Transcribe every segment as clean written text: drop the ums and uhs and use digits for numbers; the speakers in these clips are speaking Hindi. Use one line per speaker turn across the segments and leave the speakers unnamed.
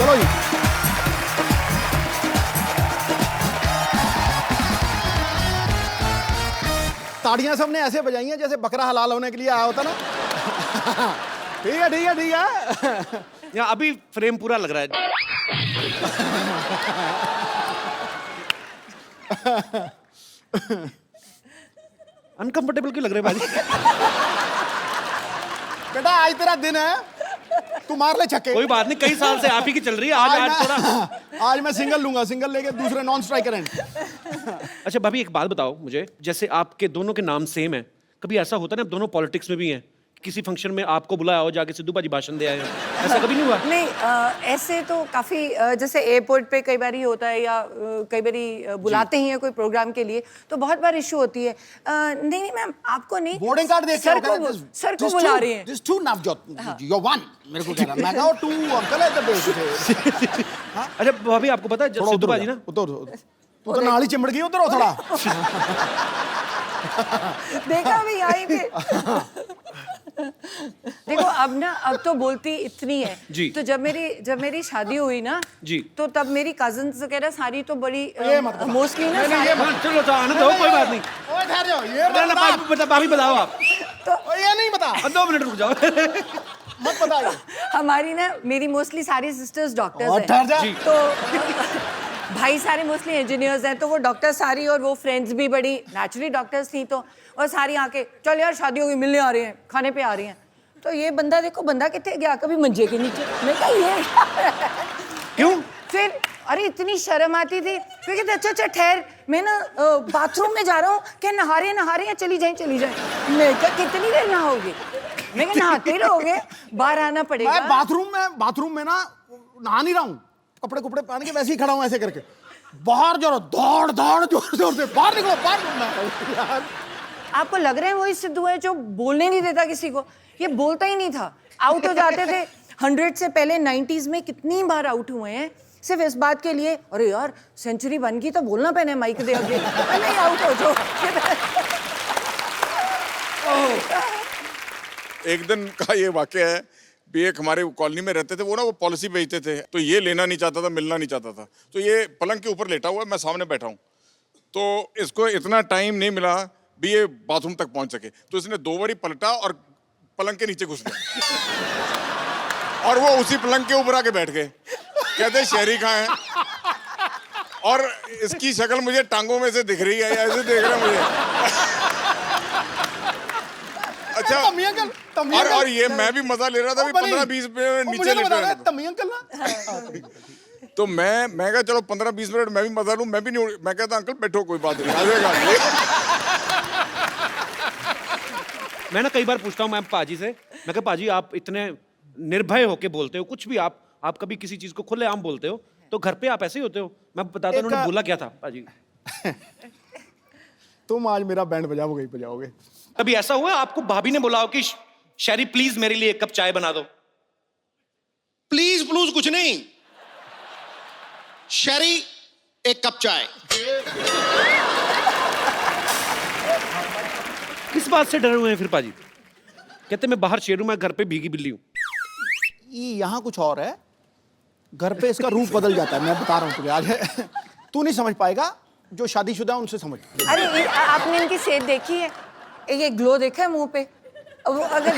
चलो जी। ताड़ियां सबने ऐसे बजाई हैं जैसे बकरा हलाल होने के लिए आया होता ना। ठीक है ठीक है ठीक है।
यहाँ अभी फ्रेम पूरा लग रहा है। अनकंफर्टेबल क्यों लग रहे हैं भाजी?
बेटा आज तेरा दिन है, तू मार ले छक्के।
कोई बात नहीं, कई साल से आप ही की चल रही है। आज थोड़ा
आज मैं सिंगल लूंगा, सिंगल लेके दूसरे नॉन स्ट्राइकर एंड।
अच्छा भाभी एक बात बताओ मुझे, जैसे आपके दोनों के नाम सेम है, कभी ऐसा होता है ना, दोनों पॉलिटिक्स में भी हैं, किसी फंक्शन में आपको बुलाया हो, जाके सिद्धू बाजी भाषण दे आए हो, ऐसा कभी नहीं हुआ?
नहीं, ऐसे तो काफ़ी जैसे एयरपोर्ट पे कई बार ही होता है, या कई बार ही बुलाते ही हैं कोई प्रोग्राम के लिए, तो बहुत बार इशू होती है। नहीं नहीं मैम, आपको नहीं,
बोर्डिंग कार्ड देख
सर को बुला रहे हैं।
This to Navjot, you one, मेरे को कह रहा मैं कहा टू अंकल है थे।
अच्छा भाभी आपको पता है सिद्धू बाजी ना,
उधर तू तो नाली चिमड़ गई, उधर हो थोड़ा।
देखा अभी यहीं पे। देखो अब ना, अब तो बोलती इतनी है
जी।
तो जब मेरी शादी हुई ना
जी,
तो तब मेरी कजिन्स वगैरह सारी तो बड़ी मोस्टली ना
चलो तो आने दो, कोई बात नहीं।
ओए ठहर जाओ, ये
भाभी बताओ आप।
तो
ये नहीं बता,
2 मिनट रुक जाओ।
मत बताइए।
हमारी ना, मेरी मोस्टली सारी सिस्टर्स डॉक्टर्स
और ठहर जा।
हैं, तो भाई सारे मोस्टली इंजीनियर्स हैं, तो वो डॉक्टर सारी, और वो फ्रेंड्स भी बड़ी नेचुरली डॉक्टर्स थी, तो और सारी आके चल यार शादी होगी, मिलने आ रही हैं, खाने पे आ रही हैं। तो ये बंदा देखो, बंदा कितने गया, कभी मंजे के नीचे। मैं कहा ये
क्यों?
फिर अरे इतनी शर्म आती थी, फिर कहते अच्छा अच्छा ठहर, मैं ना बाथरूम में जा रहा हूँ, क्या नहा रहे हैं, चली जाए। मैं कहा कितनी देर नहाओगे? मैं कहा नहाते रहोगे, बाहर आना पड़ेगा।
मैं बाथरूम में ना नहा नहीं रहा हूँ, कपड़े कुपड़े पहन के वैसे ही खड़ा हूँ ऐसे करके। बाहर जरा दौड़ जोर से बाहर निकलो, बाहर।
आपको लग रहा है वही सिद्धू है जो बोलने नहीं देता किसी को? ये बोलता ही नहीं था, आउट हो जाते थे। 100 से पहले 90s में कितनी बार आउट हुए हैं सिर्फ इस बात के लिए, अरे यार सेंचुरी बन गई तो बोलना पहने माइक दे आगे, नहीं आउट हो जाओ।
एक दिन का ये वाकया है, भी एक हमारे कॉलोनी में रहते थे, वो ना वो पॉलिसी बेचते थे, तो ये लेना नहीं चाहता था, मिलना नहीं चाहता था, तो ये पलंग के ऊपर लेटा हुआ है, मैं सामने बैठा हूँ, तो इसको इतना टाइम नहीं मिला भी ये बाथरूम तक पहुंच सके, तो इसने 2 बारी पलटा और पलंग के नीचे घुस गया, और वो उसी पलंग के ऊपर आके बैठ गए। कहते शहरी कहाँ है, और इसकी शक्ल मुझे टांगों में से दिख रही है, ऐसे देख रहा है मुझे। अच्छा, और ये मैं भी मजा ले रहा था, 15-20 मिनट नीचे लेटा रहा था।
तमी अंकल ना,
तो मैं कहा चलो 15-20 मिनट मैं भी मजा लूं, मैं भी नहीं, मैं कहता अंकल बैठो, कोई बात नहीं, आएगा।
मैं ना कई बार पूछता हूँ मैं पाजी से, मैं कहा पाजी आप इतने निर्भय होके बोलते हो, कुछ भी आप कभी किसी चीज को खुलेआम बोलते हो, तो घर पे आप ऐसे ही होते हो? मैं बताता हूँ उन्होंने बोला क्या था पाजी।
तुम आज मेरा बैंड बजाओगे।
कभी ऐसा हुआ आपको भाभी ने बोला हो कि शैरी प्लीज मेरे लिए 1 कप चाय बना दो?
प्लीज कुछ नहीं, शैरी 1 कप चाय।
किस बात से डरे हुए हैं फिर पाजी? कहते मैं बाहर शेर हूं, मैं घर पे भीगी बिल्ली हूं।
यहाँ कुछ और है, घर पे इसका रूप बदल जाता है, मैं बता रहा हूँ तुझे आज। तू नहीं समझ पाएगा, जो शादीशुदा उनसे समझ।
अरे आपने इनकी सेहत देखी है? ये ग्लो देखा है मुंह पे? अब अगर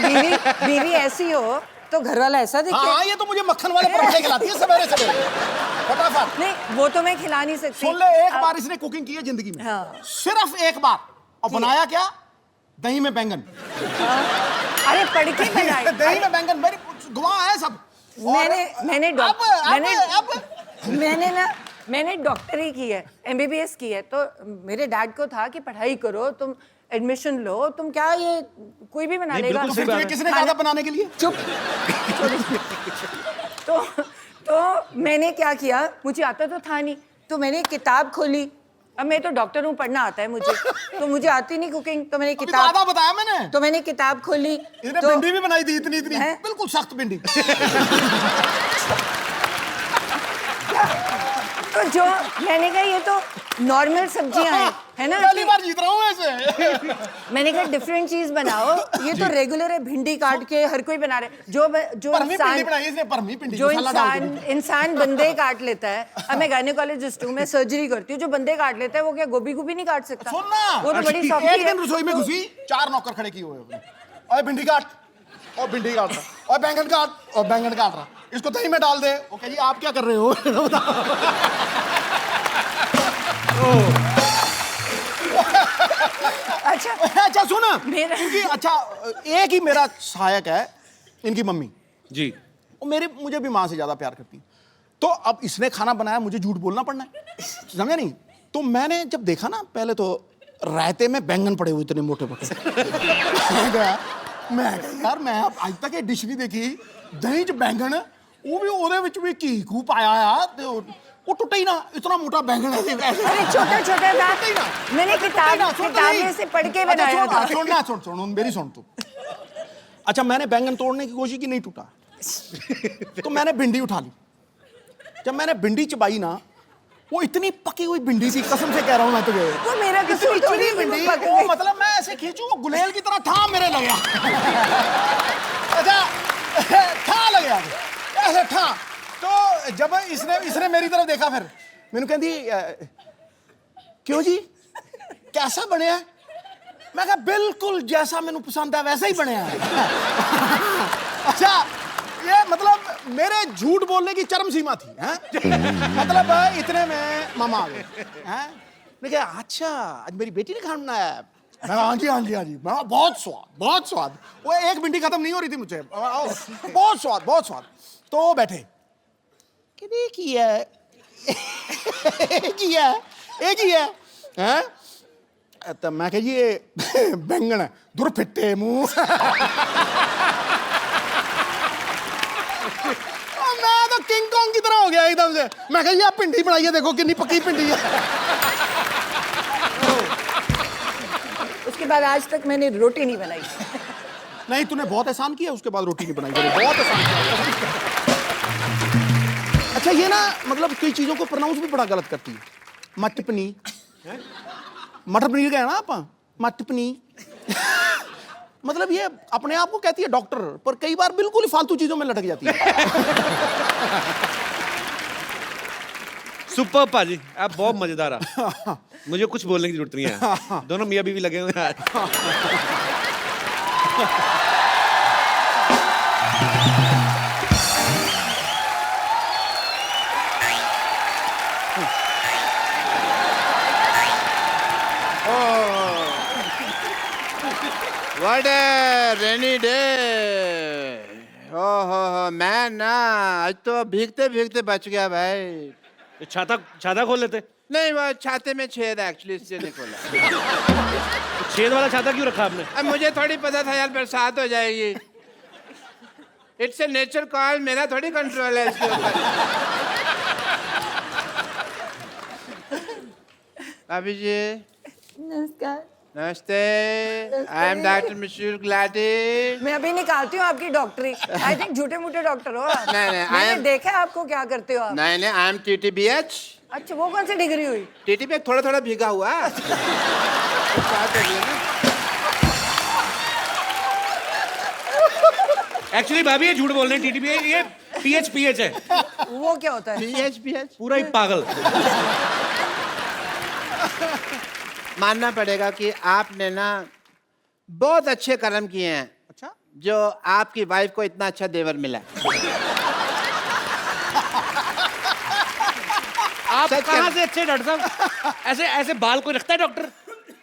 बीवी ऐसी हो तो घर वाला ऐसा दिखे?
हाँ, ये तो मुझे मक्खन वाले पराठे खिलाती है सवेरे फटाफट।
नहीं वो तो मैं खिला नहीं सकती।
सुन ले, एक बार इसने कुकिंग की है जिंदगी में,
हाँ।
सिर्फ एक बार, और बनाया क्या? दही में बैंगन।
अरे पढ़ के बनाई।
दही में बैंगन, मेरी गवाह है सब।
मैंने डॉक्टरी की है, MBBS की है, तो मेरे डैड को था कि पढ़ाई करो, तुम एडमिशन लो, तुम क्या ये कोई भी बना लेगा।
तो फिर तुझे किसने कहा था बनाने के लिए?
चुप। तो मैंने क्या किया, मुझे आता तो था नहीं, तो मैंने किताब खोली। अब मैं तो डॉक्टर हूँ, पढ़ना आता है मुझे, तो मुझे आती नहीं कुकिंग, तो मैंने किताब,
आधा बताया मैंने,
तो मैंने किताब खोली।
इसने भिंडी भी बनाई थी, इतनी बिल्कुल सख्त भिंडी। तो
जो मैंने कहा नॉर्मल सब्जियां हैं, है ना?
पहली बार जीत रहा हूँ ऐसे।
मैंने कहा डिफरेंट चीज बनाओ, ये तो रेगुलर है, भिंडी काट के हर कोई बना रहे, जो
परमी पिंडी बनाई इसने, परमी पिंडी
जो
मसाला डाल के।
इंसान बंदे काट लेता है। अब मैं गायनेकोलॉजिस्ट हूँ, मैं सर्जरी करती हूँ, जो बंदे काट लेता है वो क्या गोभी नहीं काट सकता?
सुनना,
वो तो बड़ी
एक
सॉफ्टी है।
दिन रसोई में घुसी, 4 नौकर खड़े किए हुए हैं। और भिंडी काट, और भिंडी काट रहा, और बैंगन काट, और बैंगन काट रहा, इसको दही में डाल दे। ओके जी, आप क्या कर रहे हो?
अच्छा
अच्छा सुन,
मेरा-
इनकी अच्छा एक ही मेरा सहायक है, इनकी मम्मी।
जी।
वो मुझे भी माँ से ज्यादा प्यार करती है। तो अब इसने खाना बनाया, मुझे झूठ बोलना पड़ना है, समझा नहीं? तो मैंने जब देखा ना, पहले तो रायते में बैंगन पड़े हुए इतने मोटे मोटे। मैं कहा यार, मैं आज तक ये डिश नहीं देखी, दही च बैंगन, वो भी ਉਹਦੇ ਵਿੱਚ ਵੀ ਘੀ ਘੂ ਪਾਇਆ ਆ ਤੇ ਉਹ ਟੁੱਟਾ ਹੀ ना, इतना मोटा बैंगन है।
अरे छोटा छोटा था, मैंने किताब में से पढ़ के बनाया था।
सुन मेरी सुन तू। अच्छा, मैंने बैंगन तोड़ने की कोशिश की, नहीं टूटा। तो मैंने भिंडी उठा ली। जब मैंने भिंडी चबाई ना, वो इतनी पकी हुई भिंडी थी, कसम से कह रहा हूँ मैं तुझे।
वो मेरा कसूर
इतनी
थोड़ी
भिंडी,
पक
वो
गई।
मतलब मैं ऐसे खींचू, वो गुलेल की तरह ठा मेरे लगा। अच्छा, ठा लग गया ऐसे ठा। तो जब इसने मेरी तरफ देखा, फिर मैंने कहती क्यों जी, कैसा बनया? मैं कहा बिल्कुल जैसा मैंने पसंद है वैसा ही बनया है। अच्छा, ये मतलब मेरे झूठ बोलने की चरम सीमा थी, हैं? मतलब इतने में मामा आ गए, हैं? मैंने कहा अच्छा, आज मेरी बेटी ने खाना बनाया है। मैं कहा, हाँ जी हाँ जी हाँ जी। मैं कहा, बहुत स्वाद। वो एक भिंडी खत्म नहीं हो रही थी मुझे, बहुत स्वाद। तो वो बैठे कि एक ही है, हैं? तो मैं कहा ये बैंगन है, दूर फिट्टे मुंह। मैं तो किंग कॉन्ग की तरह हो गया एकदम से। मैं कहा ये आप भिंडी बनाई है, देखो कितनी पकी भिंडी है।
उसके बाद आज तक मैंने रोटी नहीं बनाई।
नहीं, तूने बहुत एहसान किया, उसके बाद रोटी नहीं बनाई, बहुत एहसान किया। अच्छा, ये ना मतलब कई चीजों को प्रोनाउंस भी बड़ा गलत करती है। मटर पनीर, मटर पनीर गया ना आप, मटर पनीर। मतलब ये अपने आप को कहती है डॉक्टर, पर कई बार बिल्कुल ही फालतू चीजों में लटक जाती है।
सुपर पाजी, आप बहुत मजेदार हैं। मुझे कुछ बोलने की जरूरत नहीं है, दोनों मियाँ बीवी लगे हुए हैं।
What a rainy day! हो मैं ना आज तो भीगते भीगते बच गया भाई।
छाता खोल लेते।
नहीं, वो छाते में छेद है एक्चुअली, इससे नहीं खोला।
छेद वाला छाता क्यों रखा आपने?
अब मुझे थोड़ी पता था यार बरसात हो जाएगी। इट्स ए नेचर कॉल, मेरा थोड़ी कंट्रोल है इसके ऊपर। अभी जी
नमस्कार।
नमस्ते, आई एम डॉक्टर मिशूर गुलाटी।
मैं अभी निकालती हूँ आपकी डॉक्टरी। आई थिंक झूठे मूठे डॉक्टर हो आप।
नहीं,
मैंने देखा है आपको क्या करते हो आप।
नहीं, आई एम TTBH।
अच्छा, वो कौन सी डिग्री हुई?
TTBH थोड़ा थोड़ा भीगा हुआ है।
एक्चुअली भाभी ये झूठ बोल रहे हैं, टीटीपी ये PH है,
वो क्या होता है?
PH
पूरा ही पागल।
मानना पड़ेगा कि आपने ना बहुत अच्छे कर्म किए हैं।
अच्छा,
जो आपकी वाइफ को इतना अच्छा देवर मिला।
आप कहाँ से अच्छे डॉक्टर साहब? ऐसे बाल कोई रखता है डॉक्टर?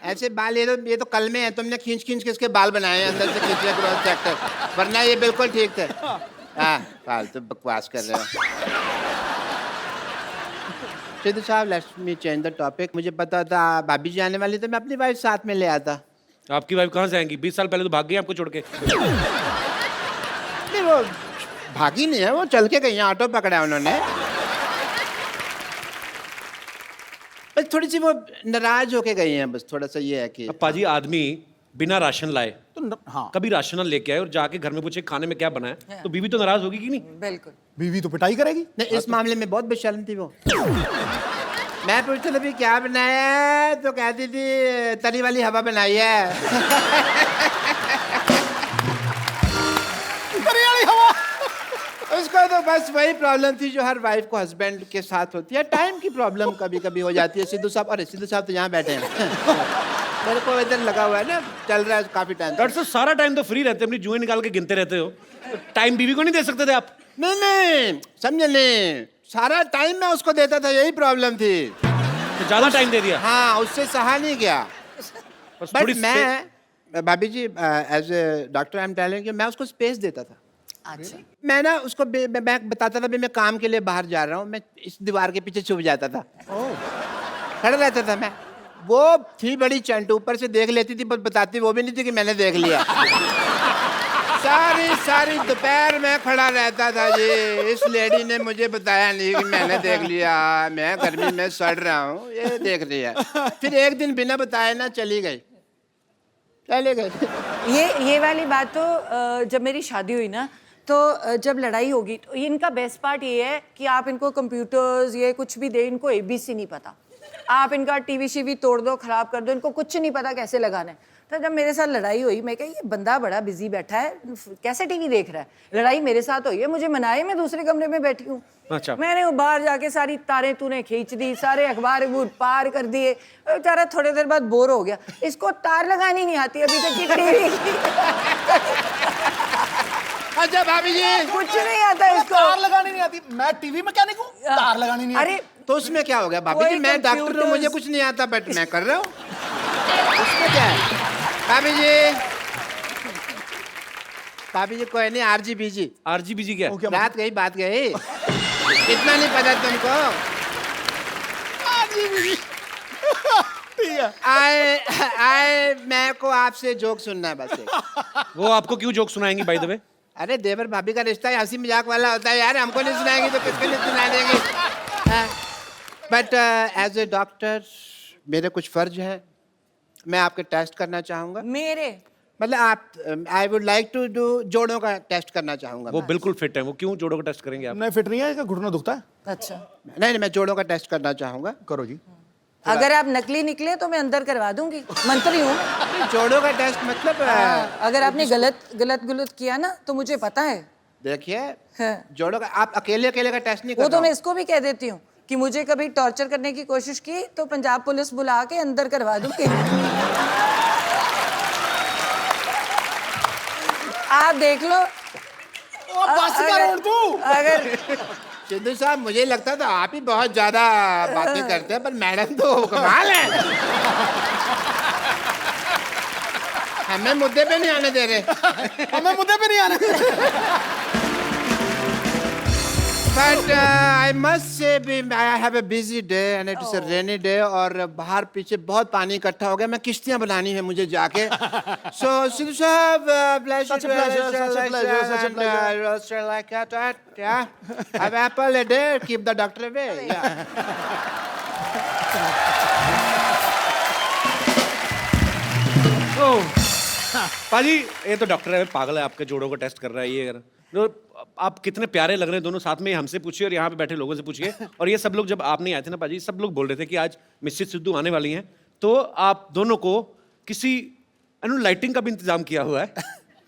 ऐसे बाल ये तो कल में है, तुमने खींच खींच के इसके बाल बनाए हैं अंदर से, खींचे ग्रोथ सेक्टर, वरना ये बिल्कुल ठीक थे। हाँ, फालतू बकवास कर रहे हो। सिद्धू साहब, let's me change the topic. मुझे पता था भाभी जी आने वाली, तो मैं अपनी वाइफ साथ में ले आता।
आपकी वाइफ कहाँ से आएंगी? 20 साल पहले तो भाग गई आपको छोड़ के।
नहीं, वो भागी नहीं है, वो चल के गई है, ऑटो पकड़ा है उन्होंने। बस थोड़ी सी वो नाराज होके गई हैं, बस थोड़ा सा ये है कि
अब पाजी आदमी बिना राशन लाए
तो हाँ,
कभी राशन लेके आए और जाके घर में पूछे खाने में क्या बना है, तो बीवी तो नाराज होगी कि नहीं?
बिल्कुल।
बीवी तो पिटाई करेगी।
नहीं, इस मामले में बहुत बेशर्म थी वो। मैं पूछता था भी क्या बनाया है, तो कहती थी तरी वाली हवा बनाई है।
तरी वाली हवा।
उसको तो बस वही प्रॉब्लम थी जो हर वाइफ को हस्बैंड के साथ होती है, टाइम की प्रॉब्लम कभी कभी हो जाती है। सिद्धू साहब, अरे सिद्धू साहब तो यहाँ बैठे हैं। मेरे को इधर लगा हुआ है ना, चल रहा है काफी टाइम।
डॉक्टर साहब सारा टाइम तो फ्री रहते, अपनी जुएं निकाल के गिनते रहते हो, टाइम बीवी को नहीं दे सकते थे आप?
नहीं समझे नहीं, सारा टाइम मैं उसको देता था, यही प्रॉब्लम थी।
तो ज्यादा टाइम दे दिया?
हाँ, उससे सहा नहीं गया।
बस
बट
थोड़ी
मैं भाभी जी as a doctor I am telling you, मैं उसको स्पेस देता था।
अच्छा।
मैं ना उसको मैं बताता था भी मैं काम के लिए बाहर जा रहा हूँ, मैं इस दीवार के पीछे छुप जाता था, खड़ा रहता था मैं। वो थी बड़ी चंट, ऊपर से देख लेती थी, पर बताती वो भी नहीं थी कि मैंने देख लिया। सारी दोपहर में खड़ा रहता था जी। इस लेडी ने मुझे बताया नहीं कि मैंने देख लिया, मैं गर्मी में सड़ रहा हूँ, ये देख रही है। फिर एक दिन बिना बताए ना चली गई।
ये वाली बात तो जब मेरी शादी हुई ना, तो जब लड़ाई होगी तो इनका बेस्ट पार्ट ये है कि आप इनको कंप्यूटर्स ये कुछ भी दे, इनको एबीसी नहीं पता। आप इनका टीवी शीवी तोड़ दो, खराब कर दो, इनको कुछ नहीं पता कैसे लगाना है। तो जब मेरे साथ लड़ाई हुई, मैं कहा ये बंदा बड़ा बिजी बैठा है, कैसे टीवी देख रहा है। लड़ाई मेरे साथ हुई है, मुझे मनाए, मैं दूसरे कमरे में बैठी हूँ।
अच्छा।
मैंने वो बाहर जाके सारी तारें तूने खींच दी, सारे अखबार पार कर दिए। बेचारा थोड़ी देर बाद बोर हो गया, इसको तार लगानी नहीं आती अभी तक की टीवी।
अच्छा भाभी जी,
कुछ नहीं आता इसको,
तार लगानी नहीं आती। मैं टीवी मैकेनिक हूँ, तार लगानी नहीं आती।
अरे
तो उसमें क्या हो गया भाभी जी?
कोई
मैं डॉक्टर हूँ,
computers-
मुझे कुछ नहीं आता, बट मैं कर रहा हूँ, उसमें क्या है? भाभी जी, भाभी जी कोई नहीं, RGBG।
RGBG क्या है?
बात गई इतना नहीं पता तुमको?
ठीक है।
आए मैं को आपसे जोक सुनना है बस एक।
वो आपको क्यों जोक सुनाएंगी बाय द वे?
अरे देवर भाभी का रिश्ता हंसी मजाक वाला होता है यार, हमको नहीं सुनाएंगे तो किसको नहीं सुना देंगे। बट एज ए डॉक्टर मेरे कुछ फर्ज हैं, मैं आपके टेस्ट करना चाहूँगा।
मेरे
मतलब आप I would like to do जोड़ों का टेस्ट करना चाहूँगा।
वो बिल्कुल फिट है, वो क्यों जोड़ों का टेस्ट करेंगे आप?
नहीं फिट नहीं है, इसका घुटना दुखता है।
अच्छा,
नहीं, मैं जोड़ों का टेस्ट करना चाहूँगा।
करो जी।
अगर आप नकली निकले तो मैं अंदर करवा दूंगी, मंत्री हूँ।
जोड़ों का टेस्ट मतलब
अगर आपने गलत किया ना तो मुझे पता है।
देखिए,
हाँ।
जोड़ों का आप अकेले का टेस्ट नहीं
वो
कर
तो
रहा
मैं
हूँ।
इसको भी कह देती हूँ कि मुझे कभी टॉर्चर करने की कोशिश की तो पंजाब पुलिस बुला के अंदर करवा दूंगी। आप देख लो।
बस कर तू।
अगर
सिद्धू साहब, मुझे लगता था आप ही बहुत ज्यादा बातें करते हैं, पर मैडम तो कमाल है। हमें मुद्दे पे नहीं आने दे रहे।
हमें मुद्दे पे नहीं आना।
But I must say I have a busy day and it is a rainy day, और बाहर पीछे बहुत पानी इकट्ठा हो गया, मैं किश्तियां बनानी है मुझे जाके। सो सिद्धू साहब,
Such a pleasure, such a pleasure, such a pleasure.
like that, yeah. Have apple a day, keep the doctor away. Yeah.
पाजी ये तो डॉक्टर है, पागल है, आपके जोड़ों का टेस्ट कर रहा है ये। जो आप कितने प्यारे लग रहे हैं दोनों साथ में, हमसे पूछिए और यहाँ पे बैठे लोगों से पूछिए। और ये सब लोग जब आप नहीं आए थे ना पाजी, सब लोग बोल रहे थे कि आज मिसेस सिद्धू आने वाली हैं, तो आप दोनों को किसी लाइटिंग का भी इंतजाम किया हुआ है।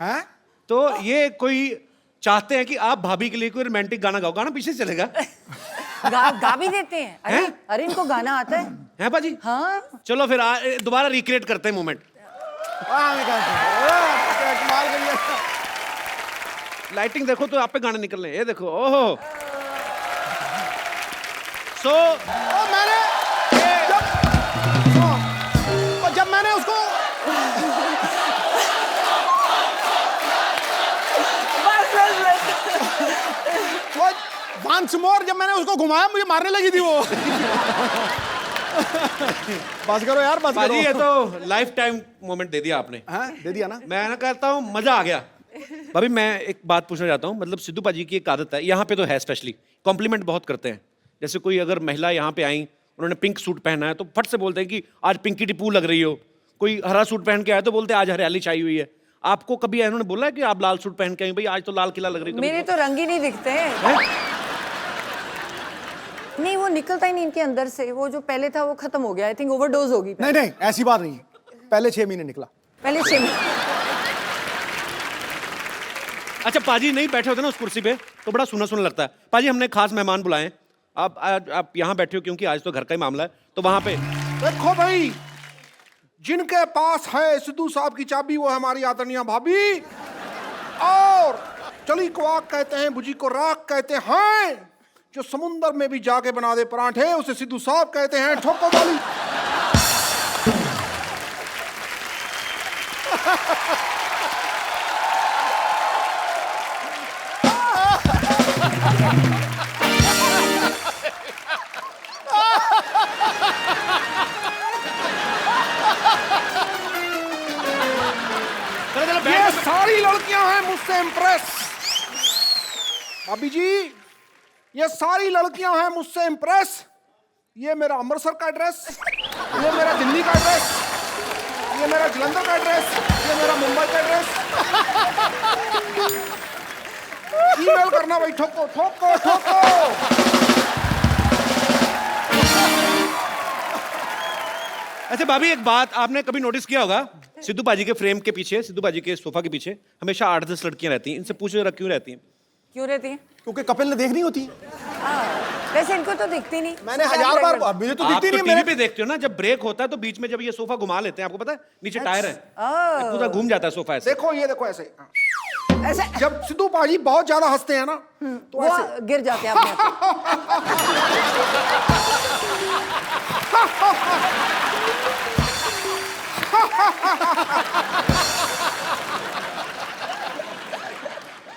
हाँ?
तो ये कोई चाहते हैं कि आप भाभी के लिए कोई रोमांटिक गाना गाओ, गाना पीछे चलेगा।
गा भी देते हैं। अरे
हैं?
अरे इनको गाना आता है।
हैं पाजी?
हाँ,
चलो फिर दोबारा रिक्रिएट करते हैं मोमेंट।
कमाल कर लिया।
लाइटिंग देखो तो आप पे गाने निकल रहे हैं, ये देखो। ओहो। सो
मैंने जब मैंने उसको वंस मोर जब मैंने उसको घुमाया, मुझे मारने लगी थी वो। बस करो यार, बस
पाजी ये
करो।
तो लाइफ टाइम मोमेंट दे दिया आपने।
हाँ, दे दिया ना।
मैं ना कहता हूँ मजा आ गया। भाभी मैं एक बात पूछना चाहता हूँ, मतलब सिद्धू पाजी की एक आदत है, यहाँ पे तो है स्पेशली, कॉम्प्लीमेंट बहुत करते हैं। जैसे कोई अगर महिला यहाँ पे आई, उन्होंने पिंक सूट पहना है तो फट से बोलते हैं कि आज पिंकी टिप्पू लग रही हो। कोई हरा सूट पहन के आए तो बोलते हैं आज हरियाली छाई हुई है। आपको कभी उन्होंने बोला है कि आप लाल सूट पहन के आई, भाई आज तो लाल किला लग रही है?
मेरे तो रंग ही नहीं दिखते हैं। नहीं वो निकलता ही नहीं इनके अंदर से, वो जो पहले था वो खत्म हो गया। आई थिंक ओवरडोज होगी।
नहीं नहीं ऐसी बात नहीं है, पहले 6 महीने निकला।
पहले 6 महीने।
अच्छा पाजी नहीं बैठे होते ना उस कुर्सी पे तो बड़ा सुना सुना लगता है। पाजी हमने खास मेहमान बुलाए हैं, आप यहाँ बैठे हो क्योंकि आज तो घर का ही मामला है, तो वहां पे
देखो भाई, जिनके पास है सिद्धू साहब की चाबी वो है हमारी आदरणीय भाभी, और चली को आग कहते हैं, भुजी को राख कहते हैं, जो समुंदर में भी जाके बना दे पराठे उसे सिद्धू साहब कहते हैं। ठोको वाली ये सारी लड़कियां हैं मुझसे इम्प्रेस। भाभी जी ये सारी लड़कियां हैं मुझसे इम्प्रेस। ये मेरा अमृतसर का एड्रेस, ये मेरा दिल्ली का एड्रेस, ये मेरा जलंधर का एड्रेस, ये मेरा मुंबई का एड्रेस। ईमेल करना भाई, ठोको ठोको ठोको।
अच्छा भाभी एक बात आपने कभी नोटिस किया होगा, सिद्धू बाजी के फ्रेम के पीछे, सिद्धू बाजी के सोफा के पीछे हमेशा 8-10 लड़कियां रहती हैं। इनसे पूछो जरा क्यों रहती हैं?
क्यों रहती है?
क्योंकि कपिल ने देखनी होती है।
वैसे इनको तो दिखती नहीं।
मैंने 1000 बार, मुझे तो
आप
दिखती
तो
नहीं।
टीवी पे देखते हो ना, जब ब्रेक होता है तो बीच में जब ये सोफा घुमा लेते हैं, आपको पता है नीचे टायर है, पूरा घूम जाता है सोफा ऐसे।
देखो ये देखो ऐसे
ऐसे
जब सिद्धू पाजी बहुत ज्यादा हंसते हैं ना तो
वो
ऐसे
गिर जाते हैं अपने आप।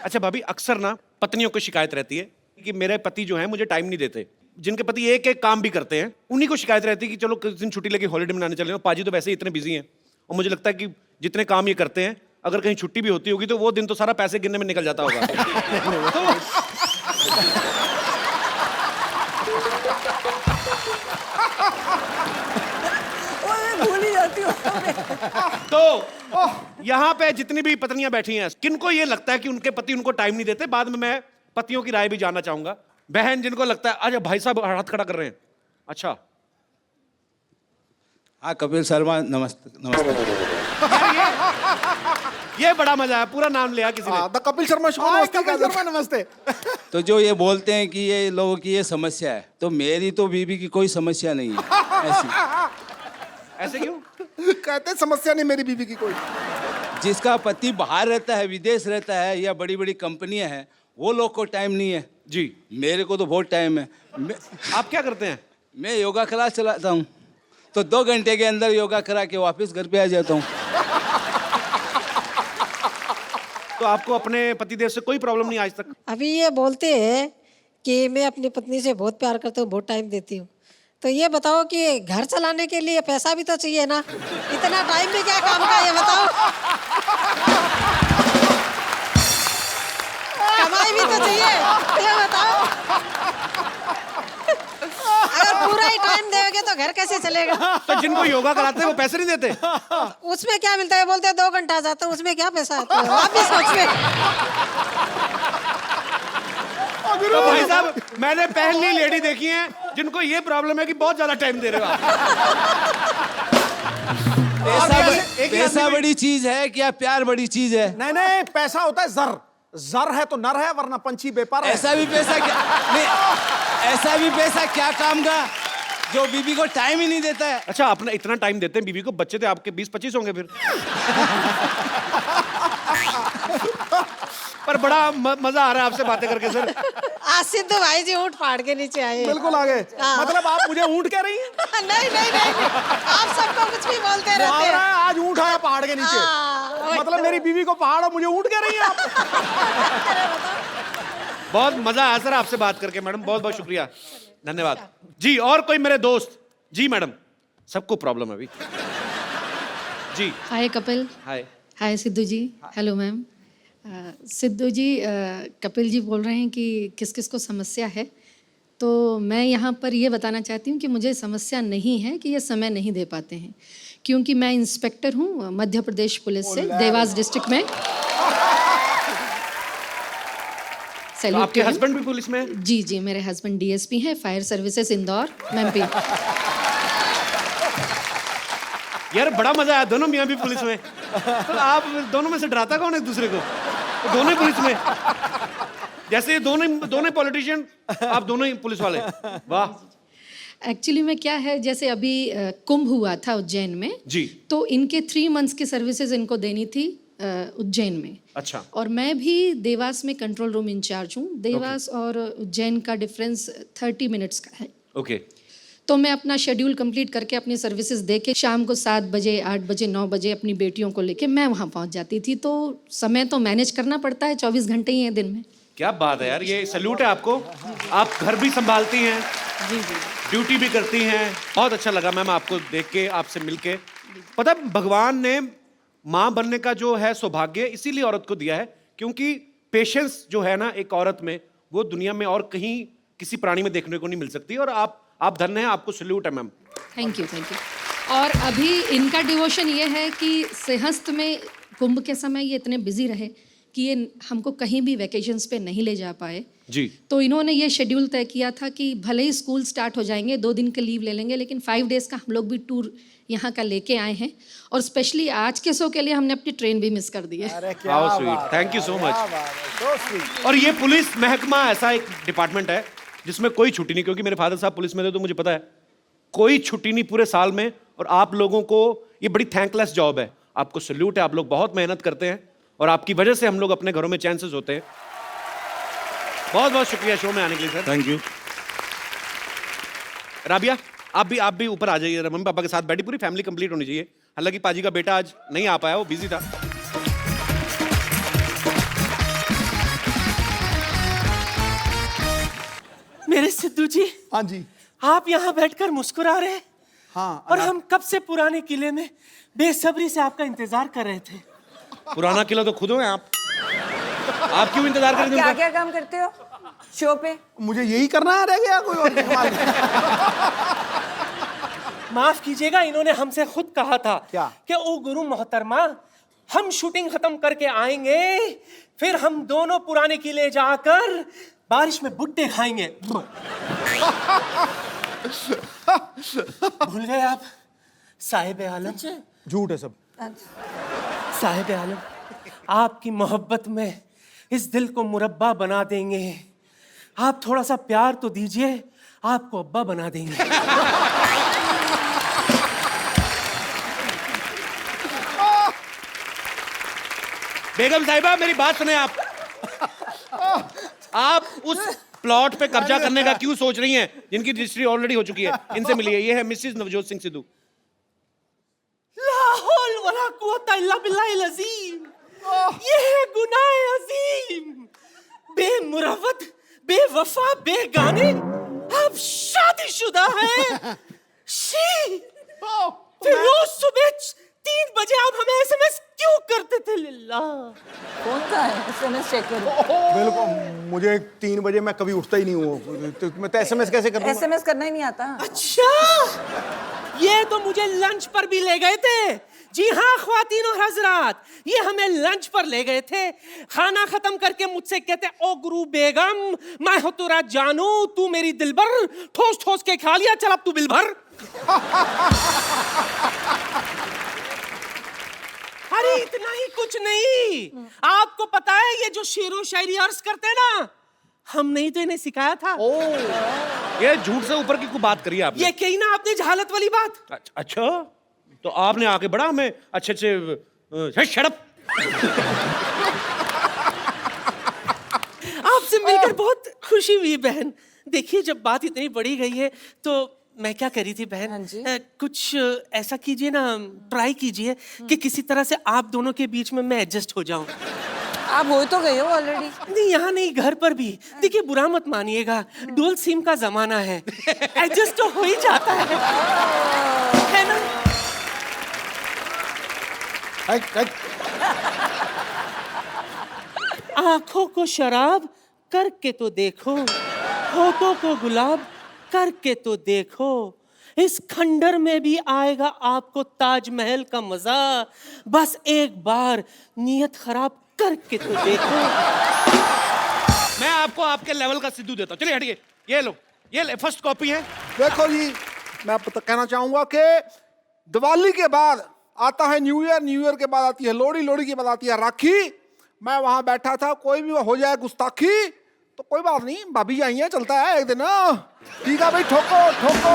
अच्छा भाभी अक्सर ना पत्नियों को शिकायत रहती है कि मेरे पति जो है मुझे टाइम नहीं देते। जिनके पति एक एक काम भी करते हैं उन्हीं को शिकायत रहती है कि चलो किस दिन छुट्टी लेके हॉलीडे मनाने चले जाओ। पाजी तो वैसे ही इतने बिजी हैं और मुझे लगता है कि जितने काम ये करते हैं अगर कहीं छुट्टी भी होती होगी तो वो दिन तो सारा पैसे गिनने में निकल जाता होगा।
भूल ही जाती हूँ।
तो यहाँ पे जितनी भी पत्नियां बैठी हैं किनको ये लगता है कि उनके पति उनको टाइम नहीं देते? बाद में मैं पतियों की राय भी जानना चाहूंगा। बहन जिनको लगता है अच्छा भाई साहब हाथ खड़ा कर रहे हैं, अच्छा
हाँ कपिल शर्मा नमस्ते नमस्ते।
ये बड़ा मजा है, पूरा नाम लिया किसी ने।
The Kapil Sharma show.
कपिल शर्मा नमस्ते।
तो जो ये बोलते हैं कि ये लोगों की ये समस्या है, तो मेरी तो बीबी की कोई समस्या नहीं है ऐसी।
ऐसे क्यों?
कहते समस्या नहीं मेरी बीवी की कोई।
जिसका पति बाहर रहता है, विदेश रहता है या बड़ी बड़ी कंपनियां हैं, वो लोग को टाइम नहीं है
जी।
मेरे को तो बहुत टाइम है।
आप क्या करते हैं?
मैं योगा क्लास चलाता हूँ, तो 2 घंटे के अंदर योगा करा के वापस घर पे आ जाता हूँ।
तो आपको अपने पतिदेव से कोई प्रॉब्लम नहीं आज तक?
अभी ये बोलते हैं कि मैं अपनी पत्नी से बहुत प्यार करता हूँ, बहुत टाइम देती हूँ। तो ये बताओ कि घर चलाने के लिए पैसा भी तो चाहिए ना, इतना टाइम भी क्या काम का, ये बताओ। कमाई भी तो चाहिए, ये बताओ। अगर पूरा ही टाइम देोगे तो घर कैसे चलेगा?
तो जिनको योगा कराते हैं वो पैसे नहीं देते?
उसमें क्या मिलता है? बोलते हैं 2 घंटा जाता हूँ, उसमें क्या पैसा आता है? आप भी सोचिए।
तो भाई साहब मैंने पहली लेडी देखी है जिनको ये प्रॉब्लम है कि बहुत ज्यादा टाइम दे रहे हो आप।
पैसा बड़ी चीज है क्या प्यार बड़ी चीज है?
नहीं नहीं पैसा होता है जर, जर है तो नर है वरना पंछी बेपर है।
ऐसा भी पैसा क्या नहीं, ऐसा भी पैसा क्या काम का जो बीबी को टाइम ही नहीं देता है?
अच्छा अपना इतना टाइम देते हैं बीवी को, बच्चे थे आपके 20-25 होंगे फिर। पर बड़ा मजा आ रहा है आपसे बातें करके सर।
आज सिद्धू भाई जी ऊँट फाड़ के नीचे आए।
बिल्कुल आगे।
हाँ।
मतलब आप मुझे ऊंट कह रही हैं?
नहीं नहीं नहीं, आप सबको कुछ भी बोलते रहते हैं।
आज ऊंट आया पहाड़ के नीचे।
हाँ,
मतलब मेरी बीवी को पहाड़ और मुझे ऊंट कह रही हैं आप?
बहुत मजा आया सर आपसे बात करके मैडम, बहुत बहुत शुक्रिया, धन्यवाद जी। और कोई मेरे दोस्त? जी मैडम, सबको प्रॉब्लम है अभी जी।
Hi Kapil.
Hi.
Hi Sidhu ji. Hello ma'am. Sidhu ji, Kapil ji बोल रहे हैं कि किस किस को समस्या है, तो मैं यहाँ पर ये बताना चाहती हूँ कि मुझे समस्या नहीं है कि ये समय नहीं दे पाते हैं, क्योंकि मैं इंस्पेक्टर हूँ मध्य प्रदेश पुलिस से, देवास डिस्ट्रिक्ट में। सैल्यूट
आपके हस्बैंड भी पुलिस में है?
जी जी, मेरे हस्बैंड डीएसपी हैं, फायर सर्विसेज इंदौर, मैं भी।
यार बड़ा मजा आया, दोनों मियाँ भी पुलिस में। तो आप दोनों में से डराता कौन है एक दूसरे को? तो दोनों ही पुलिस में, जैसे ये दोनों पॉलिटिशियन, आप दोनों ही पुलिस वाले। वाह।
एक्चुअली में क्या है, जैसे अभी कुंभ हुआ था उज्जैन में
जी।
तो इनके 3 मंथ्स की सर्विसेज इनको देनी थी उज्जैन में।
अच्छा।
और मैं भी देवास में कंट्रोल रूम इंचार्ज हूँ। देवास और उज्जैन का डिफरेंस 30 मिनट्स का है।
ओके।
तो मैं अपना शेड्यूल कंप्लीट करके अपनी सर्विसेज दे के शाम को 7 बजे 8 बजे 9 बजे अपनी बेटियों को लेके मैं वहाँ पहुँच जाती थी। तो समय तो मैनेज करना पड़ता है, 24 घंटे ही हैं दिन में।
क्या बात है यार, ये सैल्यूट है आपको। आप घर भी संभालती हैं,
जी जी,
ड्यूटी भी करती हैं। बहुत अच्छा लगा मैम आपको देख के, आपसे मिलके। पता है, भगवान ने माँ बनने का जो है सौभाग्य इसीलिए औरत को दिया है, क्योंकि पेशेंस जो है ना एक औरत में, वो दुनिया में और कहीं किसी प्राणी में देखने को नहीं मिल सकती। और आप धन्य हैं, आपको सैल्यूट है ma'am.
Thank you thank you. और अभी इनका डिवोशन ये है कि सिंहस्थ में कुंभ के समय ये इतने बिजी रहे कि ये हमको कहीं भी वैकेशंस पे नहीं ले जा पाए
जी।
तो इन्होंने ये शेड्यूल तय किया था कि भले ही स्कूल स्टार्ट हो जाएंगे, 2 दिन का लीव ले लेंगे, लेकिन 5 डेज़ का हम लोग भी टूर यहाँ का लेके आए हैं। और स्पेशली आज के शो के लिए हमने अपनी ट्रेन भी मिस कर दी है।
How sweet, thank you so much. और ये पुलिस महकमा ऐसा एक डिपार्टमेंट है जिसमें कोई छुट्टी नहीं, क्योंकि मेरे फादर साहब पुलिस में थे तो मुझे पता है कोई छुट्टी नहीं पूरे साल में। और आप लोगों को ये बड़ी थैंकलेस जॉब है, आपको सैल्यूट है। आप लोग बहुत मेहनत करते हैं और आपकी वजह से हम लोग अपने घरों में चैन से सोते हैं। बहुत बहुत शुक्रिया शो में आने के लिए सर।
Thank you.
राबिया, आप भी ऊपर आ जाइए, मम्मी पापा के साथ बैठी, पूरी फैमिली कंप्लीट होनी चाहिए। हालांकि पाजी का बेटा आज नहीं आ पाया, वो बिजी था।
मेरे सिद्धू जी,
हाँ जी।
आप यहाँ बैठकर मुस्कुरा रहे हैं।
हाँ।
और हम कब से पुराने किले में बेसब्री से आपका इंतजार कर रहे थे।
पुराना किला तो खुद हो आप क्यों इंतजार करेंगे?
क्या क्या काम करते हो शो पे?
मुझे यही करना है, रह गया कोई और कमाल नहीं।
माफ कीजिएगा, इन्होंने हमसे खुद कहा था
क्या?
कि ओ गुरु मोहतरमा, हम शूटिंग खत्म करके आएंगे, फिर हम दोनों पुराने किले जाकर बारिश में भुट्टे खाएंगे। भूल गए आप साहिब आलम?
झूठ है सब।
साहिब आलम, आपकी मोहब्बत में इस दिल को मुरब्बा बना देंगे। आप थोड़ा सा प्यार तो दीजिए, आपको अब्बा बना देंगे।
बेगम साहिबा, मेरी बात सुने आप उस प्लॉट पे कब्जा करने का क्यों सोच रही हैं जिनकी रजिस्ट्री ऑलरेडी हो चुकी है? इनसे मिलिए, ये है मिसेस नवजोत सिंह सिद्धू।
ला हौल वला कुव्वता इल्ला बिल्लाहिल अज़ीम। ये है गुनाह अजीम। बेमुरवत, बेवफा, बेगाने, आप शादीशुदा हैं। शी, फिर रोज सुबह 3 बजे आप हमें एसएमएस क्यों करते थे? लिल्ला,
कौन सा है एसएमएस चेक करो?
बिल्कुल, मुझे 3 बजे मैं कभी उठता ही नहीं हूँ, तो मैं तो एसएमएस कैसे कर दूंगा?
एसएमएस करना ही नहीं आता।
अच्छा, ये तो मुझे लंच पर भी ले गए थे। जी हाँ ख्वातीन और हजरात, ये हमें लंच पर ले गए थे। खाना खत्म करके मुझसे कहते, ओ गुरु बेगम, मैं हो तेरा जानू, तू मेरी दिलबर, ठोस ठोस के खा लिया, चल अब तू बिल भर। अरे इतना ही कुछ नहीं, आपको पता है ये जो शेरो शायरी अर्ज करते हैं ना, हमने ही तो इन्हें सिखाया था।
ये झूठ से ऊपर की कोई बात करी आपने?
ये कही ना आपने जहालत वाली बात।
अच्छा, तो आपने आके बड़ा हमें अच्छे शड़प।
आपसे मिलकर बहुत खुशी हुई बहन। देखिए, जब बात इतनी बड़ी गई है तो मैं क्या करी थी बहन,
हाँ जी।
कुछ ऐसा कीजिए ना, ट्राई कीजिए कि किसी तरह से आप दोनों के बीच में मैं एडजस्ट हो जाऊं।
आप हो तो गए हो ऑलरेडी।
नहीं, यहाँ नहीं, घर पर भी। देखिए, बुरा मत मानिएगा, डुअल सिम का जमाना है, एडजस्ट तो हो ही जाता है ना? आंखों को शराब करके तो देखो, होठों को गुलाब करके तो देखो, इस खंडर में भी आएगा आपको ताजमहल का मजा। बस एक बार नियत खराब करके तो देखो।
मैं आपको आपके लेवल का सिद्धू देता हूँ। चलिए हटिए, ये लो, ये ले, फर्स्ट कॉपी है।
देखो जी, मैं कहना चाहूंगा कि दिवाली के बाद आता है न्यू ईयर, न्यू ईयर के बाद आती है लोहड़ी, लोहड़ी के बाद आती है राखी। मैं वहां बैठा था, कोई भी हो जाए गुस्ताखी तो कोई बात नहीं, भाभी आई है, चलता है एक दिन। ठीक है भाई, ठोको ठोको।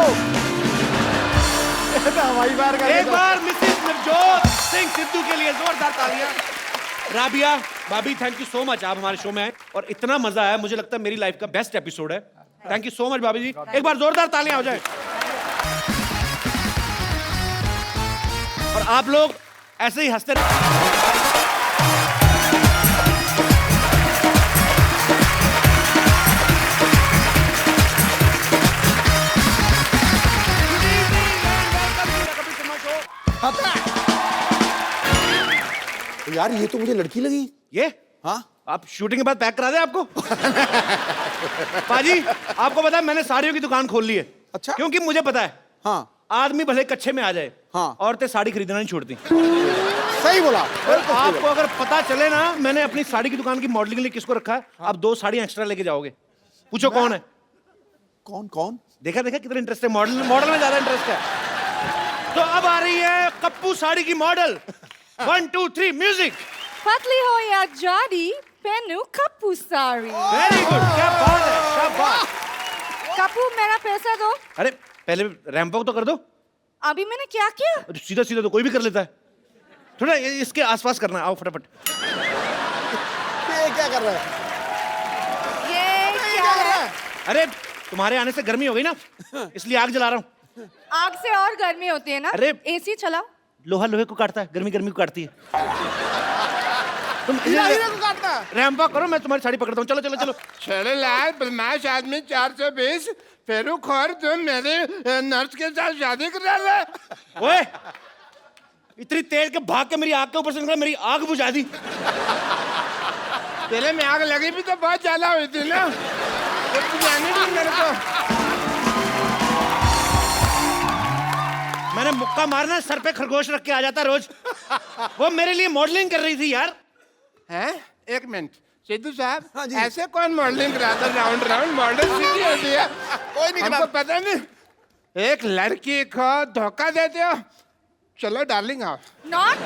हमारी बार का
एक बार मिसेस नवजोत सिंह सिद्धू के लिए जोरदार तालियां। राबिया भाभी, थैंक यू सो मच, आप हमारे शो में आए और इतना मजा आया, मुझे लगता है मेरी लाइफ का बेस्ट एपिसोड है। थैंक यू सो मच भाभी जी, एक बार जोरदार तालियां हो जाए। और आप लोग ऐसे ही हंसते
यार ये तो मुझे लड़की लगी।
ये
हाँ,
आप शूटिंग के बाद पैक करा दे आपको। पाजी, आपको पता है मैंने साड़ियों की दुकान खोल ली है।
अच्छा।
क्योंकि मुझे पता है,
हाँ
आदमी भले कच्चे में आ जाए,
हाँ,
औरतें साड़ी खरीदना नहीं छोड़ती।
सही बोला।
आपको अगर पता चले ना मैंने अपनी साड़ी की दुकान की मॉडलिंग के लिए किसको रखा है, आप 2 साड़ियां एक्स्ट्रा लेके जाओगे। पूछो कौन है?
कौन कौन?
देखा देखा कितना इंटरेस्ट है, मॉडल मॉडल में ज्यादा इंटरेस्ट है। तो अब आ रही है कप्पू साड़ी की मॉडल। 1 2 3 म्यूजिक।
पतली हो या जाडी, पहनू कप्पू साड़ी।
वेरी गुड, क्या बात है, क्या बात।
कप्पू, मेरा पैसा दो।
अरे पहले रैंप वॉक तो कर दो।
अभी मैंने क्या किया?
सीधा सीधा तो कोई भी कर लेता है, थोड़ा इसके आसपास करना है। आओ फटाफट।
ये क्या कर रहा है?
ये क्या है?
अरे तुम्हारे आने से गर्मी हो गई ना, इसलिए आग जला रहा हूँ।
आग से और गर्मी होती है ना।
अरे
एसी चलाओ।
लोहा लोहे को काटता है, गर्मी गर्मी को काटती है। तुम
हीरा को काटना।
रैंप वॉक करो, मैं तुम्हारी साड़ी पकड़ता हूँ। चलो चलो चलो।
चलो लाल बदमाश आदमी 420 फेरू खोर, तुम मेरे नर्स के साथ शादी करा ले।
ओए, इतनी तेज के भाग के मेरी आग के ऊपर से निकला, मेरी आग बुझा दी।
तेरे में आग लगी भी तो बहुत ज्यादा हुई थी ना, तो जाने दी मेरे को।
मैंने मुक्का मारना, सर पे खरगोश रख के आ जाता रोज। वो मेरे लिए मॉडलिंग कर रही थी यार।
हैं? एक मिनट सिद्धू साहब,
हाँ जी।
ऐसे कौन मॉडलिंग कराता? राउंड राउंड मॉडल सीधी होती है,
कोई नहीं
हमको पता नहीं। एक लड़की को धोखा देते हो। चलो डार्लिंग आओ।
Not.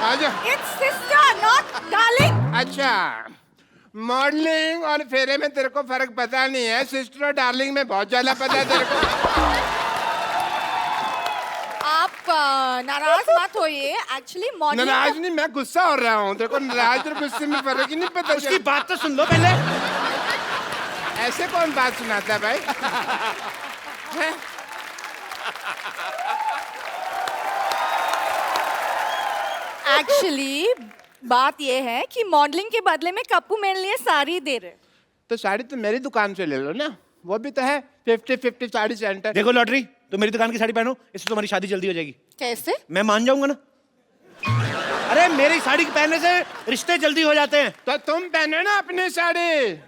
आ जाओ।
It's sister, not darling.
अच्छा, मॉडलिंग और फेरे में तेरे को फर्क पता नहीं है, सिस्टर और डार्लिंग में बहुत ज्यादा पता है तेरे को।
आप नाराज मत होइए। एक्चुअली मॉडलिंग
नाराज नहीं, मैं गुस्सा हो रहा हूँ। देखो नाराज और गुस्से में फर्क ही नहीं पता।
उसकी बात तो सुन लो पहले।
ऐसे कौन बात सुनाता है भाई? हैं?
एक्चुअली बात ये है कि मॉडलिंग के बदले में कप्पू मेरे लिए साड़ी दे रहे।
तो साड़ी तो मेरी दुकान से ले लो ना, वो भी तो है 50-50 साड़ी सेंटर।
देखो लॉटरी, तो मेरी दुकान की साड़ी पहनो, इससे तुम्हारी शादी जल्दी हो जाएगी।
कैसे?
मैं मान जाऊंगा ना। अरे मेरी साड़ी के पहनने से रिश्ते जल्दी हो जाते हैं।
तो तुम पहनो ना अपनी साड़ी,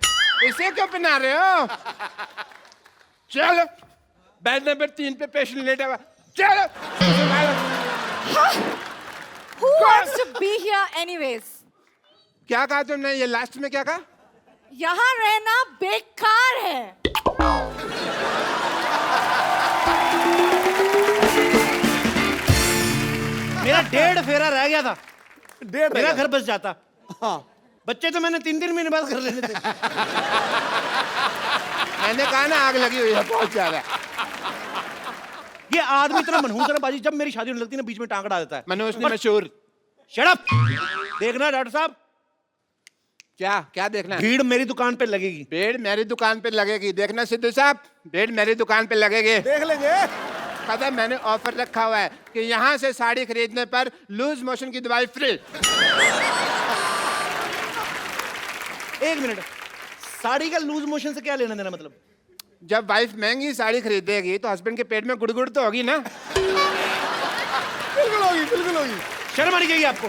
इसे क्यों पहना रहे हो? चलो, बेड नंबर 3 पे पेशेंट लेटा हुआ। चलो।
Who wants to be here anyways?
क्या कहा तुमने? ये लास्ट में क्या कहा?
यहाँ रहना बेकार है।
मेरा 1.5 फेरा रह गया था,
1.5
मेरा घर बस जाता।
हाँ,
बच्चे तो मैंने 3-3 महीने बाद कर लेने थे।
मैंने कहा ना आग लगी हुई है बहुत ज्यादा।
ये आदमी इतना मनहूस है ना बाजी, जब मेरी शादी होने लगती है ना बीच में टांग अड़ा देता है।
मनोज ने मशहूर।
Shut up. देखना डॉक्टर साहब,
क्या क्या देखना है?
भीड़ मेरी दुकान पे लगेगी।
भीड़ मेरी दुकान पे लगेगी। देखना सिद्धू साहब, भीड़ मेरी दुकान पे लगेगी।
देख लेंगे।
पता है मैंने ऑफर रखा हुआ है कि यहाँ से साड़ी खरीदने पर लूज मोशन की दवाई फ्री।
1 मिनट, साड़ी का लूज मोशन से क्या लेना देना? मतलब
जब वाइफ महंगी साड़ी खरीदेगी तो हस्बैंड के पेट में गुड़गुड़ तो होगी ना।
बिल्कुल होगी, बिल्कुल होगी।
शर्म आनी चाहिए आपको।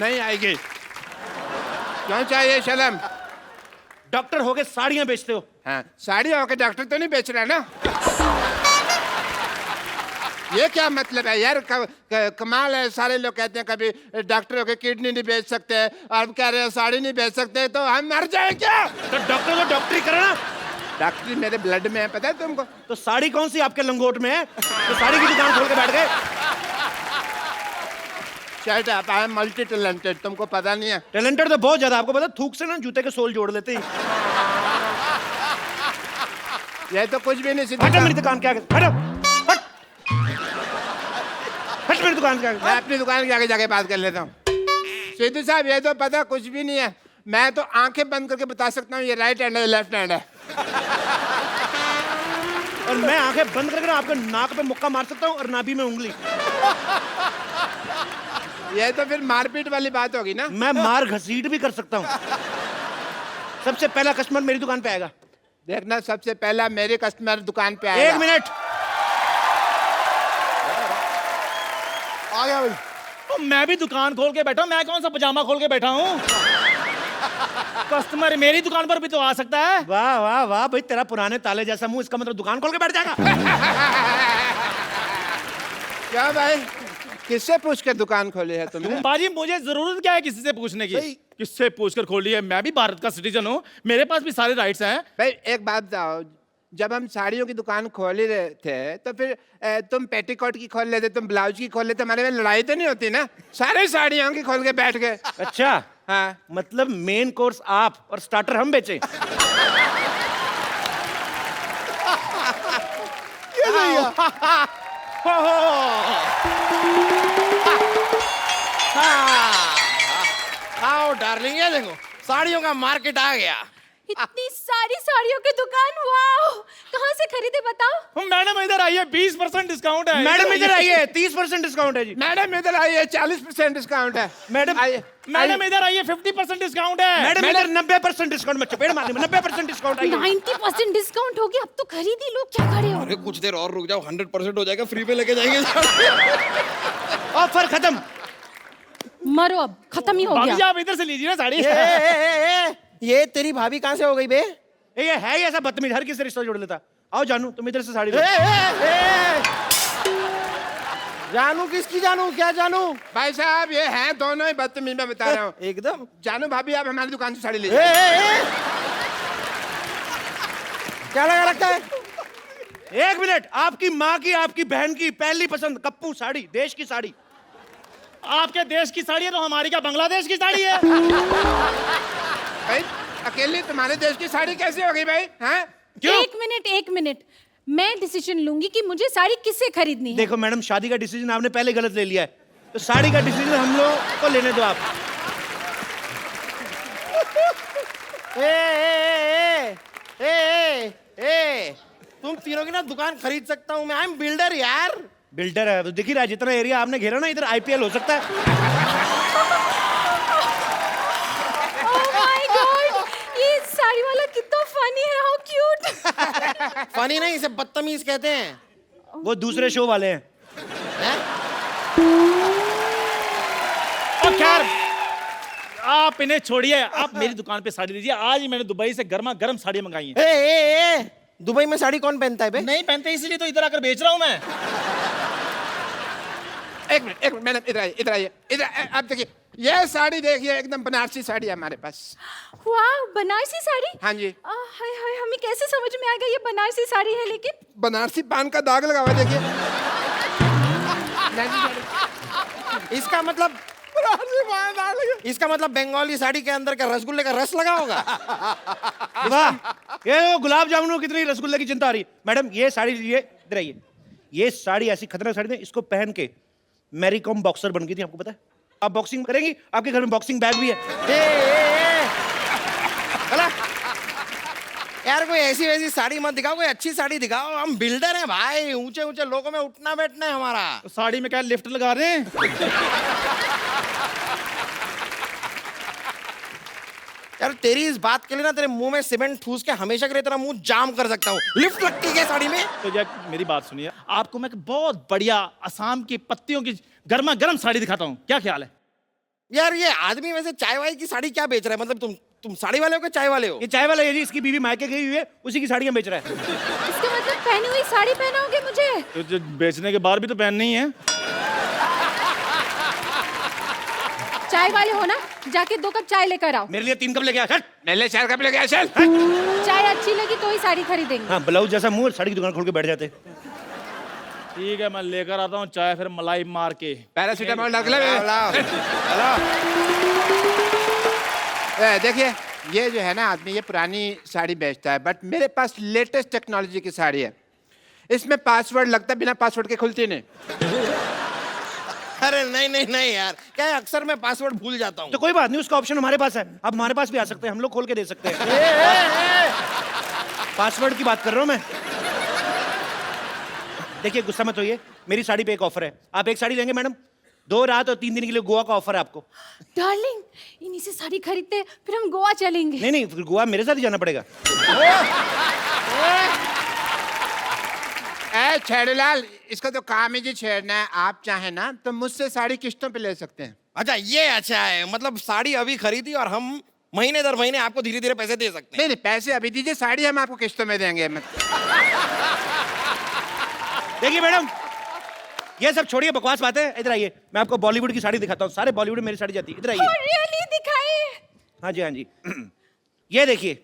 नहीं आएगी। क्यों चाहिए शर्म?
डॉक्टर होके साड़ियां बेचते हो।
हाँ, साड़ी होकर डॉक्टर तो नहीं बेच रहा ना। ये क्या मतलब है यार? कमाल है। सारे लोग कहते हैं कभी डॉक्टर होकर किडनी नहीं बेच सकते, और अब कह रहे हैं साड़ी नहीं बेच सकते, तो हम मर जाए क्या?
तो डॉक्टर तो डॉक्टरी करे ना।
डॉक्टरी मेरे ब्लड में है, पता है तुमको?
तो साड़ी कौन सी आपके लंगोट में है तो साड़ी की दुकान खोल के बैठ गए?
Shut up, I am multi talented, तुमको पता नहीं है?
टैलेंटेड तो बहुत ज्यादा, आपको पता थूक से ना जूते के सोल जोड़ लेते हैं।
ये तो कुछ भी नहीं।
हटो मेरी दुकान के आगे, हटो, हट, हट मेरी दुकान के आगे।
मैं अपनी दुकान के आगे जाके बात कर लेता हूँ। सिद्धू साहब, ये तो पता कुछ भी नहीं है। मैं तो आंखें बंद करके बता सकता हूँ ये राइट हैंड है, लेफ्ट हैंड है।
और मैं आंखें बंद करके आपके नाक पे मुक्का मार सकता हूँ और नाभि में उंगली।
ये तो फिर मारपीट वाली बात होगी ना।
मैं मार घसीट भी कर सकता हूँ। सबसे पहला कस्टमर मेरी दुकान पे आएगा।
देखना, सबसे पहला मेरे कस्टमर दुकान पे आएगा।
1 मिनट।
आ गया भाई।
तो मैं भी दुकान खोल के बैठा हूँ, मैं कौन सा पजामा खोल के बैठा हूँ? कस्टमर मेरी दुकान पर भी तो आ सकता है।
वाह वाह वाह भाई, तेरा पुराने ताले जैसा मुंह, इसका मतलब दुकान खोल के बैठ जाएगा।
क्या भाई, किससे पूछ कर दुकान खोली है तुमने?
बाजी मुझे जरूरत क्या है किसी से पूछने की? किससे पूछकर खोली है? मैं भी भारत का सिटीजन हूँ, मेरे पास भी सारे राइट्स हैं।
भाई एक बात बताओ, जब हम साड़ियों की दुकान खोल रहे थे तो फिर तुम पेटीकोट की खोल लेते, तुम ब्लाउज की खोल लेते, हमारे में लड़ाई तो नहीं होती ना? सारे साड़ियों की खोल के बैठ गए।
अच्छा,
हाँ,
मतलब मेन कोर्स आप और स्टार्टर हम बेचे।
ये सही है।
आओ डार्लिंग, ये देखो साड़ियों का मार्केट आ गया।
इतनी सारी साड़ियों की दुकान, वाओ! कहाँ से खरीदे बताओ?
मैडम इधर आइए, 20% डिस्काउंट है।
मैडम इधर आइए, 30% डिस्काउंट है जी।
मैडम इधर आइए, 40% डिस्काउंट है।
मैडम
आइए,
मैडम इधर आइए, 50% डिस्काउंट है।
मैडम इधर 90% डिस्काउंट में चपेट मारने में 90% डिस्काउंट आइए।
90% डिस्काउंट हो गया, अब तो खरीद ही लो, क्या खड़े हो?
अरे कुछ देर और रुक जाओ, 100% हो जाएगा, फ्री पे लेके जाएंगे।
ऑफर खत्म।
मरो, अब खत्म ही हो
भाभी जी
गया।
आप इधर से लीजिए ना साड़ी।
ये तेरी भाभी कहाँ से हो गई बे?
ये है ही ऐसा बदतमीज, हर किसी से रिश्ता जोड़ लेता। आओ जानू, तुम इधर से साड़ी लो।
जानू किसकी जानू? क्या जानू?
भाई साहब ये हैं दोनों ही बदतमीज, मैं बता रहा हूँ।
एकदम।
जानू भाभी, आप हमारी दुकान से साड़ी लीजिए।
क्या लगा रखा है?
1 मिनट। आपकी माँ की, आपकी बहन की पहली पसंद कप्पू साड़ी, देश की साड़ी।
आपके देश की साड़ी है तो हमारी क्या बांग्लादेश की साड़ी है?
भाई अकेले तुम्हारे देश की साड़ी कैसे हो गई भाई? हैं?
एक मिनट, मैं डिसीजन लूंगी कि मुझे साड़ी किससे खरीदनी है।
देखो मैडम, शादी का डिसीजन आपने पहले गलत ले लिया है, तो साड़ी का डिसीजन हम लोग को लेने दो आप।
तुम तीनों की ना दुकान खरीद सकता हूँ मैं। आई एम बिल्डर यार।
बिल्डर है तो दिख ही रहा है, जितना एरिया आपने घेरा ना, इधर IPL हो सकता है।
Oh my God! ये साड़ी वाला कितना फनी है, हाउ क्यूट।
फनी नहीं, इसे बदतमीज कहते हैं।
वो दूसरे शो वाले हैं।
और खैर आप इन्हें छोड़िए, आप मेरी दुकान पे साड़ी लीजिए। आज ही मैंने दुबई से गर्मा गर्म साड़ी मंगाई है।
दुबई में साड़ी कौन पहनता है बे?
नहीं पहनते, इसीलिए तो इधर आकर बेच रहा हूँ मैं।
एक मिनट मैडम, इधर आइए, इधर आइए, इधर। आप देखिए, ये साड़ी देखिए, एकदम बनारसी साड़ी है हमारे पास।
वाह, बनारसी साड़ी?
हाँ जी।
हाय हाय, हमें कैसे समझ में आ गया ये बनारसी साड़ी है? लेकिन
बनारसी पान का दाग लगा हुआ है, देखिए।
इसका मतलब बंगाली साड़ी के अंदर क्या रसगुल्ले का रस लगा होगा?
वाह, ये वो गुलाब जामुन कितनी रसगुल्ले की चिंता आ रही। मैडम ये साड़ी लीजिए, इधर आइए। ये साड़ी ऐसी खतरनाक साड़ी है, इसको पहन के मैरी कॉम बॉक्सर बन गई थी, आपको पता है? आप बॉक्सिंग करेंगी, आपके घर में बॉक्सिंग बैग भी है।
यार कोई ऐसी वैसी साड़ी मत दिखाओ, कोई अच्छी साड़ी दिखाओ। हम बिल्डर हैं भाई, ऊंचे ऊंचे लोगों में उठना बैठना है हमारा।
तो साड़ी में क्या लिफ्ट लगा रहे हैं?
यार तेरी इस बात के लिए ना तेरे मुंह में सीमेंट ठूस के हमेशा के लिए तेरा मुंह जाम कर सकता हूँ। लिफ्ट लगती है साड़ी में?
तो जब मेरी बात सुनिए, आपको मैं एक बहुत बढ़िया असम की पत्तियों की गर्मा गर्म साड़ी दिखाता हूँ, क्या ख्याल है?
यार ये आदमी वैसे चाय वाय की साड़ी क्या बेच रहा है? मतलब
तुम साड़ी वाले हो कि चाय वाले हो?
ये चाय वाला है जी, इसकी बीवी मायके गई हुई है, उसी की साड़ियाँ बेच रहा है।
इसका मतलब पहनी हुई साड़ी पहनाओगे मुझे?
तो जो बेचने के बाद भी तो पहननी है।
चाय वाले हो ना, जाके 2 कप चाय लेकर आओ।
मेरे लिए 3 कप लेके आ, चल।
मेरे लिए 4 कप लेके आ, चल।
चाय अच्छी लगी तो ही साड़ी खरीदेंगे।
हाँ, ब्लाउज जैसा मुंह, साड़ी की दुकान खोल के बैठ जाते।
ठीक है, मैं लेकर आता हूँ चाय, फिर मलाई मार के।
पैरासीटामोल डाल के ले। देखिए, ये जो है ना आदमी, ये पुरानी साड़ी बेचता है, बट मेरे पास लेटेस्ट टेक्नोलॉजी की साड़ी है। इसमें पासवर्ड लगता है, बिना पासवर्ड के खुलती नहीं।
अरे नहीं नहीं नहीं यार, क्या है, अक्सर मैं पासवर्ड भूल जाता हूँ।
तो कोई बात नहीं, उसका ऑप्शन हमारे पास है। अब हमारे पास भी आ सकते हैं, हम लोग खोल के दे सकते हैं। पासवर्ड की बात कर रहा हूँ मैं। देखिए, गुस्सा मत होइए, मेरी साड़ी पे एक ऑफर है। आप एक साड़ी लेंगे मैडम, 2 रात और 3 दिन के लिए गोवा का ऑफर है आपको।
डार्लिंग, इन्हीं से साड़ी खरीदते फिर हम गोवा चलेंगे।
नहीं नहीं, फिर गोवा मेरे साथ ही जाना पड़ेगा।
ए छेड़ूलाल, इसका तो काम ही जी छेड़ना है। आप चाहे ना तो मुझसे साड़ी किस्तों पे ले सकते हैं।
अच्छा, ये अच्छा है, मतलब साड़ी अभी खरीदी और हम महीने दर महीने आपको धीरे धीरे पैसे दे सकते हैं।
नहीं नहीं, पैसे अभी दीजिए, साड़ी हम आपको किस्तों में देंगे।
देखिए मैडम, ये सब छोड़िए, बकवास बातें। इधर आइए, मैं आपको बॉलीवुड की साड़ी दिखाता हूँ। सारे बॉलीवुड में मेरी साड़ी जाती है। इधर आइए।
रियली दिखाइए।
हाँ जी, हाँ जी। ये देखिए,